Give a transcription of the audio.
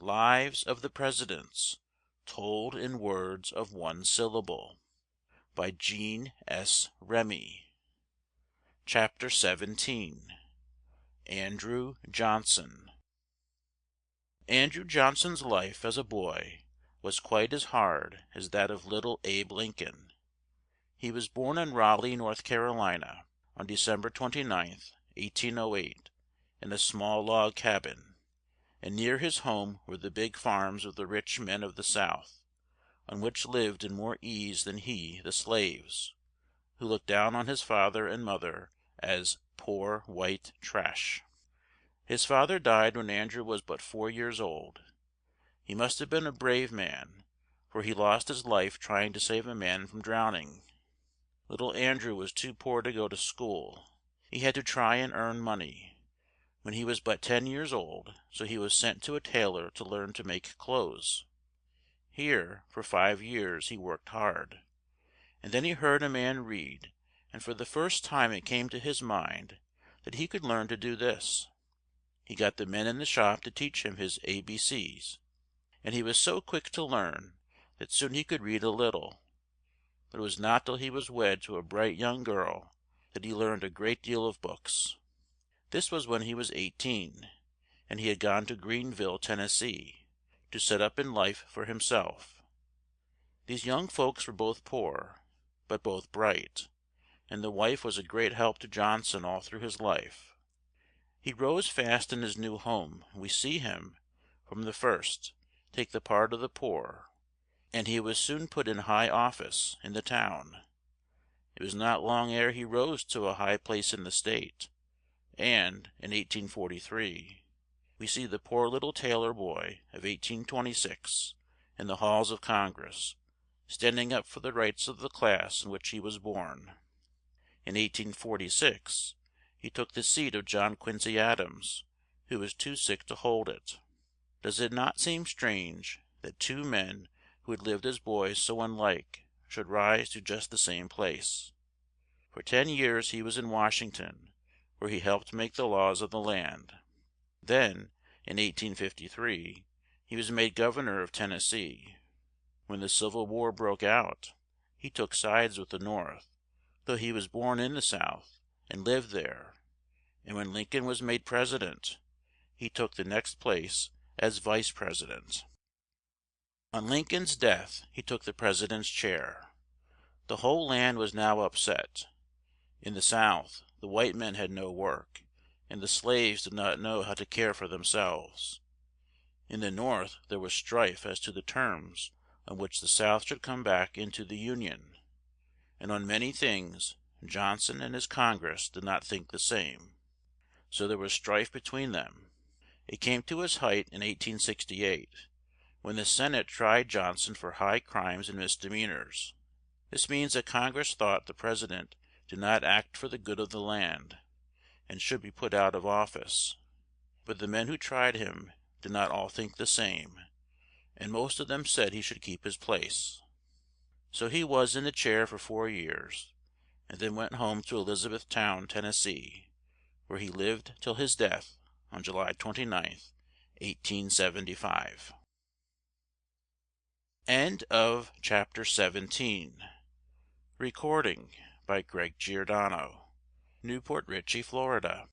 Lives of the Presidents Told in Words of One Syllable, by Jean S. Remy. Chapter 17. Andrew Johnson. Andrew Johnson's life as a boy was quite as hard as that of little Abe Lincoln. He was born in Raleigh, North Carolina, on December 29th, 1808, in a small log cabin, and near his home were the big farms of the rich men of the South, on which lived in more ease than he the slaves, who looked down on his father and mother as "poor white trash." His father died when Andrew was but 4 years old. He must have been a brave man, for he lost his life trying to save a man from drowning. Little Andrew was too poor to go to school. He had to try and earn money. When he was but 10 years old, so he was sent to a tailor to learn to make clothes. Here, for 5 years, he worked hard. And then he heard a man read, and for the first time it came to his mind that he could learn to do this. He got the men in the shop to teach him his ABCs, and he was so quick to learn that soon he could read a little. But it was not till he was wed to a bright young girl that he learned a great deal of books. This was when he was 18, and he had gone to Greenville, Tennessee, to set up in life for himself. These young folks were both poor, but both bright, and the wife was a great help to Johnson all through his life. He rose fast in his new home. We see him, from the first, take the part of the poor, and he was soon put in high office in the town. It was not long ere he rose to a high place in the state, and, in 1843, we see the poor little tailor boy of 1826 in the halls of Congress, standing up for the rights of the class in which he was born. In 1846, he took the seat of John Quincy Adams, who was too sick to hold it. Does it not seem strange that two men who had lived as boys so unlike should rise to just the same place? For 10 years he was in Washington, where he helped make the laws of the land. Then, in 1853, he was made governor of Tennessee. When the Civil War broke out, he took sides with the North, though he was born in the South and lived there. And when Lincoln was made president, he took the next place as vice president. On Lincoln's death he took the president's chair. The whole land was now upset. In the South, the white men had no work, and the slaves did not know how to care for themselves. In the North there was strife as to the terms on which the South should come back into the Union, and on many things Johnson and his Congress did not think the same. So there was strife between them. It came to its height in 1868, when the Senate tried Johnson for high crimes and misdemeanors. This means that Congress thought the President did not act for the good of the land, and should be put out of office. But the men who tried him did not all think the same, and most of them said he should keep his place. So he was in the chair for 4 years, and then went home to Elizabethtown, Tennessee, where he lived till his death on July 29th, 1875. End of chapter 17. Recording by Greg Giordano, Newport Richey, Florida.